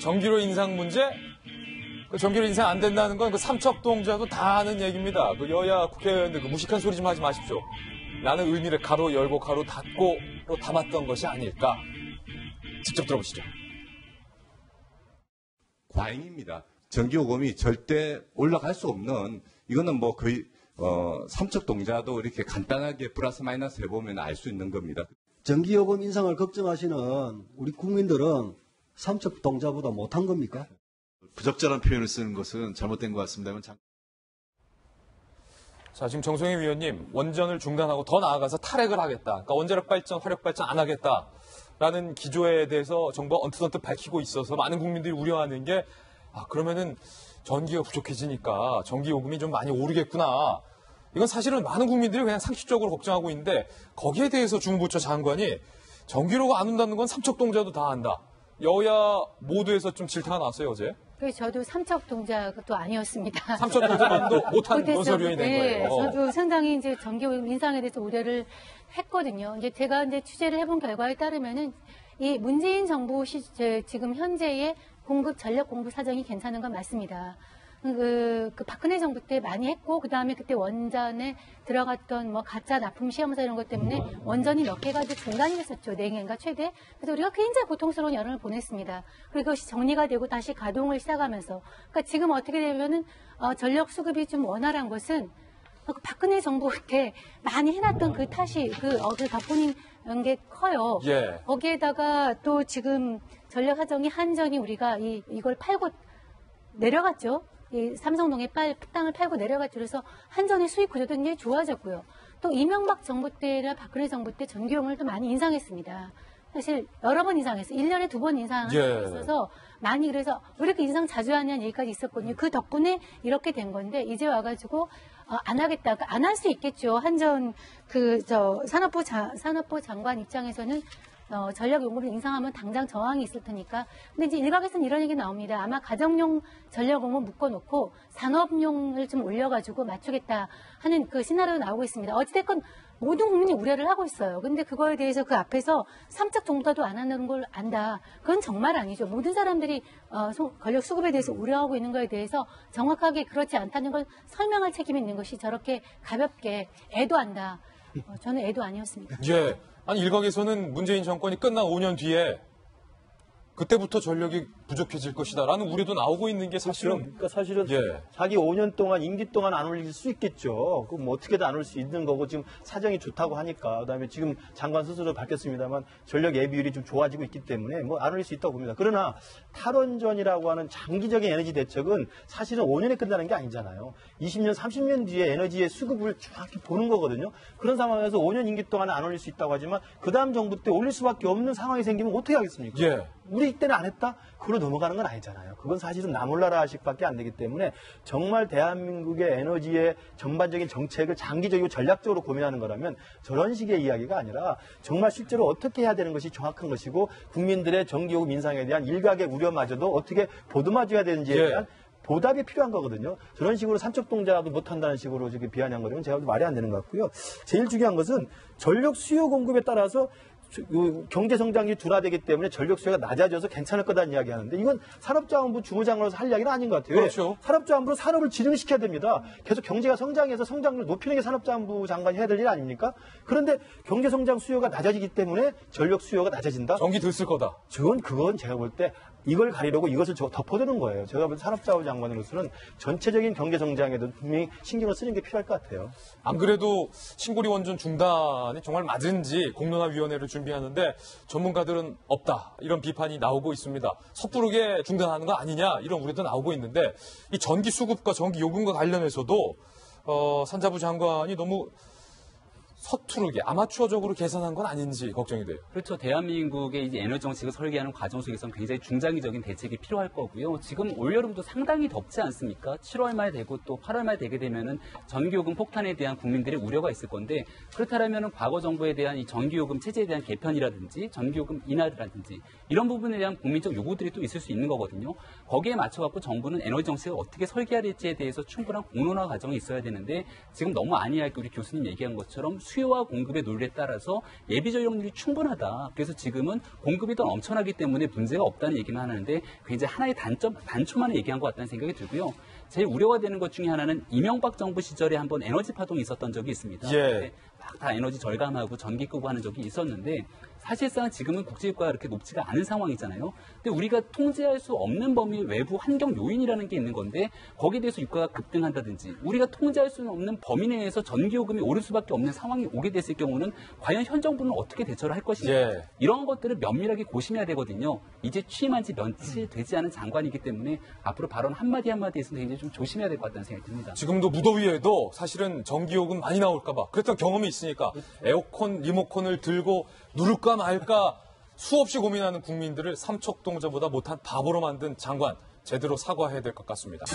전기료 인상 문제? 그 전기료 인상 안 된다는 건 그 삼척동자도 다 아는 얘기입니다. 그 여야 국회의원들 그 무식한 소리 좀 하지 마십시오. 라는 의미를 가로 열고 가로 닫고로 담았던 것이 아닐까. 직접 들어보시죠. 과잉입니다. 전기요금이 절대 올라갈 수 없는, 이거는 뭐 거의 삼척동자도 이렇게 간단하게 플러스 마이너스 해보면 알 수 있는 겁니다. 전기요금 인상을 걱정하시는 우리 국민들은 삼척동자보다 못한 겁니까? 부적절한 표현을 쓰는 것은 잘못된 것 같습니다만. 자, 지금 정성희 위원님, 원전을 중단하고 더 나아가서 탈핵을 하겠다. 그러니까 원자력 발전, 화력 발전 안 하겠다라는 기조에 대해서 정부가 언뜻 밝히고 있어서 많은 국민들이 우려하는 게, 그러면은 전기가 부족해지니까 전기 요금이 좀 많이 오르겠구나. 이건 사실은 많은 국민들이 그냥 상식적으로 걱정하고 있는데, 거기에 대해서 주무부처 장관이 전기료가 안 온다는 건 삼척동자도 다 안다. 여야 모두에서 좀 질타가 나왔어요, 어제. 그래서 저도 삼척동자도 아니었습니다. 삼척동자만도 못한 논설위원이 된 네, 거예요. 저도 상당히 이제 전기요금 인상에 대해서 우려를 했거든요. 이제 제가 이제 취재를 해본 결과에 따르면은 이 문재인 정부 지금 현재의 전력 공급 사정이 괜찮은 건 맞습니다. 그 박근혜 정부 때 많이 했고, 그 다음에 그때 원전에 들어갔던 뭐 가짜 납품 시험사 이런 것 때문에 원전이 몇 개가 중단이 됐었죠. 4개인가 최대. 그래서 우리가 굉장히 고통스러운 여름을 보냈습니다. 그리고 그것이 정리가 되고 다시 가동을 시작하면서. 그러니까 지금 어떻게 되면은, 전력 수급이 좀 원활한 것은 박근혜 정부 때 많이 해놨던 그 탓이, 그 덕분인 게 커요. 예. 거기에다가 또 지금 전력 사정이 한전이 우리가 이걸 팔고 내려갔죠. 이 삼성동에 땅을 팔고 내려갔죠. 그래서 한전의 수익 구조도 굉장히 좋아졌고요. 또 이명박 정부 때나 박근혜 정부 때 전기요금을 또 많이 인상했습니다. 사실 여러 번 인상했어요. 1년에 2번 인상했어서 많이, 그래서 왜 이렇게 인상 자주 하냐는 얘기까지 있었거든요. 그 덕분에 이렇게 된 건데, 이제 와가지고 안 하겠다. 안 할 수 있겠죠. 한전 산업부 장관 입장에서는 전력 요금을 인상하면 당장 저항이 있을 테니까. 근데 이제 일각에서는 이런 얘기 나옵니다. 아마 가정용 전력 요금 묶어놓고 산업용을 좀 올려가지고 맞추겠다 하는 그 시나리오가 나오고 있습니다. 어찌됐건 모든 국민이 우려를 하고 있어요. 근데 그거에 대해서 그 앞에서 삼척동자도 안 하는 걸 안다. 그건 정말 아니죠. 모든 사람들이 전력 수급에 대해서 우려하고 있는 거에 대해서 정확하게 그렇지 않다는 걸 설명할 책임이 있는 것이 저렇게 가볍게 애도한다. 저는 애도 아니었습니다. 예. 아니, 일각에서는 문재인 정권이 끝난 5년 뒤에 그때부터 전력이 부족해질 것이다라는 우려도 나오고 있는 게 사실은. 그러니까 사실은 자기 5년 동안, 임기 동안 안 올릴 수 있겠죠. 그럼 뭐 어떻게든 안 올 수 있는 거고, 지금 사정이 좋다고 하니까. 그다음에 지금 장관 스스로 밝혔습니다만 전력 예비율이 좀 좋아지고 있기 때문에 뭐 안 올릴 수 있다고 봅니다. 그러나 탈원전이라고 하는 장기적인 에너지 대책은 사실은 5년에 끝나는 게 아니잖아요. 20년, 30년 뒤에 에너지의 수급을 정확히 보는 거거든요. 그런 상황에서 5년 임기 동안 안 올릴 수 있다고 하지만 그 다음 정부 때 올릴 수밖에 없는 상황이 생기면 어떻게 하겠습니까? 예. 우리 때는 안 했다? 그걸로 넘어가는 건 아니잖아요. 그건 사실은 나몰라라식밖에 안 되기 때문에 정말 대한민국의 에너지의 전반적인 정책을 장기적이고 전략적으로 고민하는 거라면 저런 식의 이야기가 아니라 정말 실제로 어떻게 해야 되는 것이 정확한 것이고, 국민들의 전기요금 인상에 대한 일각의 우려마저도 어떻게 보듬어줘야 되는지에 대한 보답이 필요한 거거든요. 저런 식으로 삼척동자도 못한다는 식으로 지금 비아냥거리면 제가 말이 안 되는 것 같고요. 제일 중요한 것은 전력 수요 공급에 따라서 경제 성장이 둔화되기 때문에 전력 수요가 낮아져서 괜찮을 거다는 이야기 하는데, 이건 산업자원부 주무장으로서 할 이야기는 아닌 것 같아요. 그렇죠. 산업자원부로 산업을 진흥시켜야 됩니다. 계속 경제가 성장해서 성장률을 높이는 게 산업자원부 장관이 해야 될 일 아닙니까? 그런데 경제 성장 수요가 낮아지기 때문에 전력 수요가 낮아진다? 전기 들 쓸 거다. 그건 제가 볼 때 이걸 가리려고 이것을 덮어두는 거예요. 제가 볼 때 산업자원 장관으로서는 전체적인 경제 성장에도 분명히 신경을 쓰는 게 필요할 것 같아요. 안 그래도 신고리 원전 중단이 정말 맞은지 공론화위원회를 준비하는데 전문가들은 없다, 이런 비판이 나오고 있습니다. 섣부르게 중단하는 거 아니냐, 이런 우려도 나오고 있는데, 이 전기 수급과 전기 요금과 관련해서도 산자부 장관이 너무 서투르게 아마추어적으로 계산한 건 아닌지 걱정이 돼요. 그렇죠. 대한민국의 이제 에너지 정책을 설계하는 과정 속에서는 굉장히 중장기적인 대책이 필요할 거고요. 지금 올여름도 상당히 덥지 않습니까? 7월 말 되고 또 8월 말 되게 되면은 전기요금 폭탄에 대한 국민들의 우려가 있을 건데, 그렇다면은 과거 정부에 대한 이 전기요금 체제에 대한 개편이라든지 전기요금 인하라든지 이런 부분에 대한 국민적 요구들이 또 있을 수 있는 거거든요. 거기에 맞춰갖고 정부는 에너지 정책을 어떻게 설계해야 될지에 대해서 충분한 공론화 과정이 있어야 되는데, 지금 너무 안이하게 우리 교수님 얘기한 것처럼 수요와 공급의 논리에 따라서 예비 전력률이 충분하다. 그래서 지금은 공급이 더 넘쳐나기 때문에 문제가 없다는 얘기만 하는데 굉장히 하나의 단초만을 얘기한 것 같다는 생각이 들고요. 제일 우려가 되는 것 중에 하나는 이명박 정부 시절에 한번 에너지 파동이 있었던 적이 있습니다. 예. 막 다 에너지 절감하고 전기 끄고 하는 적이 있었는데 사실상 지금은 국제유가가 그렇게 높지가 않은 상황이잖아요. 근데 우리가 통제할 수 없는 범위 외부 환경 요인이라는 게 있는 건데 거기에 대해서 유가가 급등한다든지 우리가 통제할 수 없는 범위 내에서 전기요금이 오를 수밖에 없는 상황이 오게 됐을 경우는 과연 현 정부는 어떻게 대처를 할 것인가. 예. 이런 것들을 면밀하게 고심해야 되거든요. 이제 취임한 지 며칠 되지 않은 장관이기 때문에 앞으로 발언 한마디 한마디에서 굉장히 좀 조심해야 될 것 같다는 생각이 듭니다. 지금도 무더위에도 사실은 전기요금 많이 나올까봐 그랬던 경험이 있으니까 에어컨 리모컨을 들고 누를까 말까 수없이 고민하는 국민들을 삼척동자보다 못한 바보로 만든 장관 제대로 사과해야 될 것 같습니다.